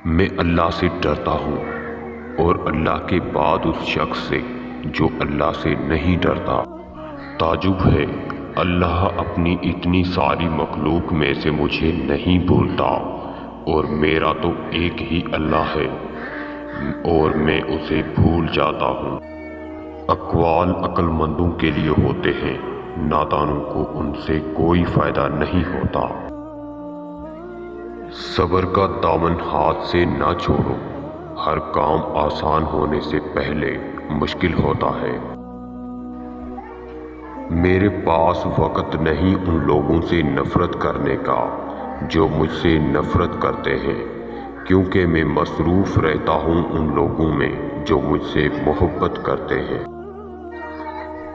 میں اللہ سے ڈرتا ہوں اور اللہ کے بعد اس شخص سے جو اللہ سے نہیں ڈرتا۔ تعجب ہے، اللہ اپنی اتنی ساری مخلوق میں سے مجھے نہیں بھولتا، اور میرا تو ایک ہی اللہ ہے اور میں اسے بھول جاتا ہوں۔ اقوال عقل مندوں کے لیے ہوتے ہیں، نادانوں کو ان سے کوئی فائدہ نہیں ہوتا۔ صبر کا دامن ہاتھ سے نہ چھوڑو، ہر کام آسان ہونے سے پہلے مشکل ہوتا ہے۔ میرے پاس وقت نہیں ان لوگوں سے نفرت کرنے کا جو مجھ سے نفرت کرتے ہیں، کیونکہ میں مصروف رہتا ہوں ان لوگوں میں جو مجھ سے محبت کرتے ہیں۔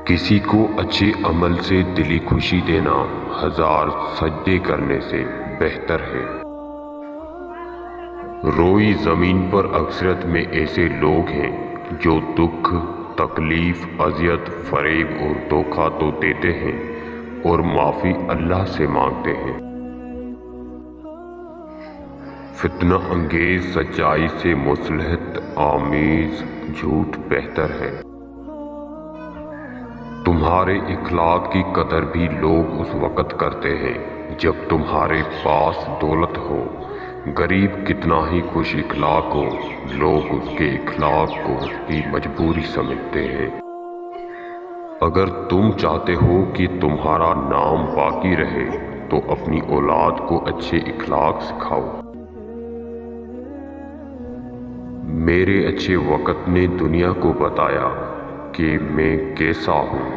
کسی کو اچھے عمل سے دلی خوشی دینا 1000 سجدے کرنے سے بہتر ہے۔ روئی زمین پر اکثریت میں ایسے لوگ ہیں جو دکھ، تکلیف، اذیت، فریب اور دھوکہ تو دیتے ہیں اور معافی اللہ سے مانگتے ہیں۔ فتنہ انگیز سچائی سے مصلحت آمیز جھوٹ بہتر ہے۔ تمہارے اخلاق کی قدر بھی لوگ اس وقت کرتے ہیں جب تمہارے پاس دولت ہو۔ غریب کتنا ہی خوش اخلاق ہو، لوگ اس کے اخلاق کو اس کی مجبوری سمجھتے ہیں۔ اگر تم چاہتے ہو کہ تمہارا نام باقی رہے تو اپنی اولاد کو اچھے اخلاق سکھاؤ۔ میرے اچھے وقت نے دنیا کو بتایا کہ میں کیسا ہوں،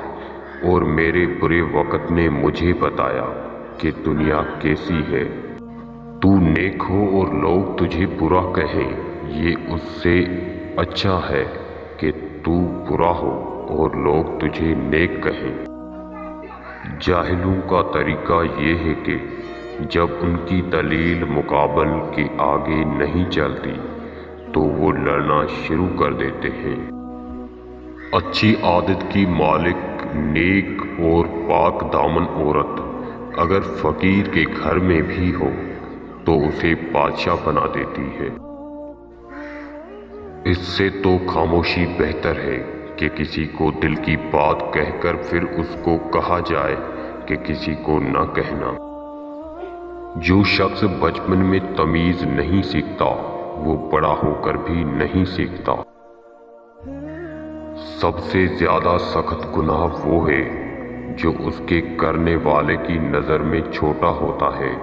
اور میرے برے وقت نے مجھے بتایا کہ دنیا کیسی ہے۔ تو نیک ہو اور لوگ تجھے برا کہیں، یہ اس سے اچھا ہے کہ تو برا ہو اور لوگ تجھے نیک کہیں۔ جاہلوں کا طریقہ یہ ہے کہ جب ان کی دلیل مقابل کے آگے نہیں چلتی تو وہ لڑنا شروع کر دیتے ہیں۔ اچھی عادت کی مالک نیک اور پاک دامن عورت اگر فقیر کے گھر میں بھی ہو تو اسے بادشاہ بنا دیتی ہے۔ اس سے تو خاموشی بہتر ہے کہ کسی کو دل کی بات کہہ کر پھر اس کو کہا جائے کہ کسی کو نہ کہنا۔ جو شخص بچپن میں تمیز نہیں سیکھتا وہ بڑا ہو کر بھی نہیں سیکھتا۔ سب سے زیادہ سخت گناہ وہ ہے جو اس کے کرنے والے کی نظر میں چھوٹا ہوتا ہے۔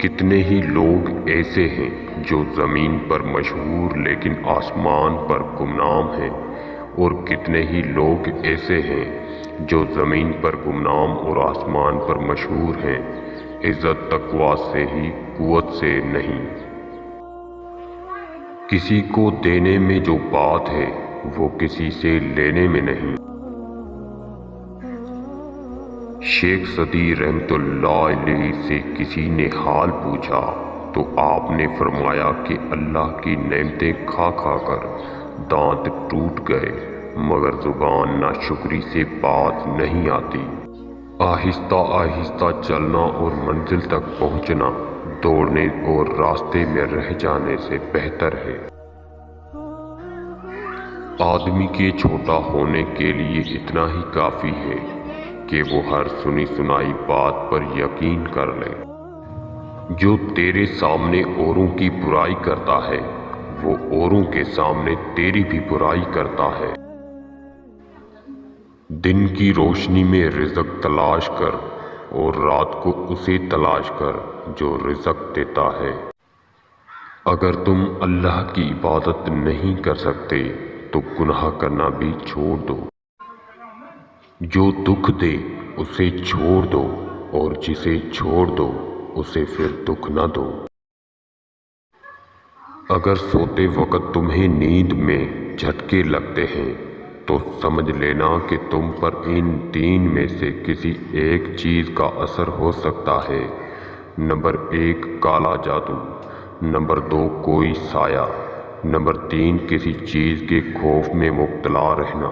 کتنے ہی لوگ ایسے ہیں جو زمین پر مشہور لیکن آسمان پر گمنام ہیں، اور کتنے ہی لوگ ایسے ہیں جو زمین پر گمنام اور آسمان پر مشہور ہیں، عزت تقویٰ سے ہی، قوت سے نہیں۔ کسی کو دینے میں جو بات ہے وہ کسی سے لینے میں نہیں۔ شیخ سعدی رحمۃ اللہ علیہ سے کسی نے حال پوچھا تو آپ نے فرمایا کہ اللہ کی نعمتیں کھا کھا کر دانت ٹوٹ گئے، مگر زبان ناشکری سے بات نہیں آتی۔ آہستہ آہستہ چلنا اور منزل تک پہنچنا دوڑنے اور راستے میں رہ جانے سے بہتر ہے۔ آدمی کے چھوٹا ہونے کے لیے اتنا ہی کافی ہے کہ وہ ہر سنی سنائی بات پر یقین کر لے۔ جو تیرے سامنے اوروں کی برائی کرتا ہے وہ اوروں کے سامنے تیری بھی برائی کرتا ہے۔ دن کی روشنی میں رزق تلاش کر اور رات کو اسے تلاش کر جو رزق دیتا ہے۔ اگر تم اللہ کی عبادت نہیں کر سکتے تو گناہ کرنا بھی چھوڑ دو۔ جو دکھ دے اسے چھوڑ دو، اور جسے چھوڑ دو اسے پھر دکھ نہ دو۔ اگر سوتے وقت تمہیں نیند میں جھٹکے لگتے ہیں تو سمجھ لینا کہ تم پر ان 3 میں سے کسی ایک چیز کا اثر ہو سکتا ہے۔ نمبر 1 کالا جادو، نمبر 2 کوئی سایہ، نمبر 3 کسی چیز کے خوف میں مبتلا رہنا۔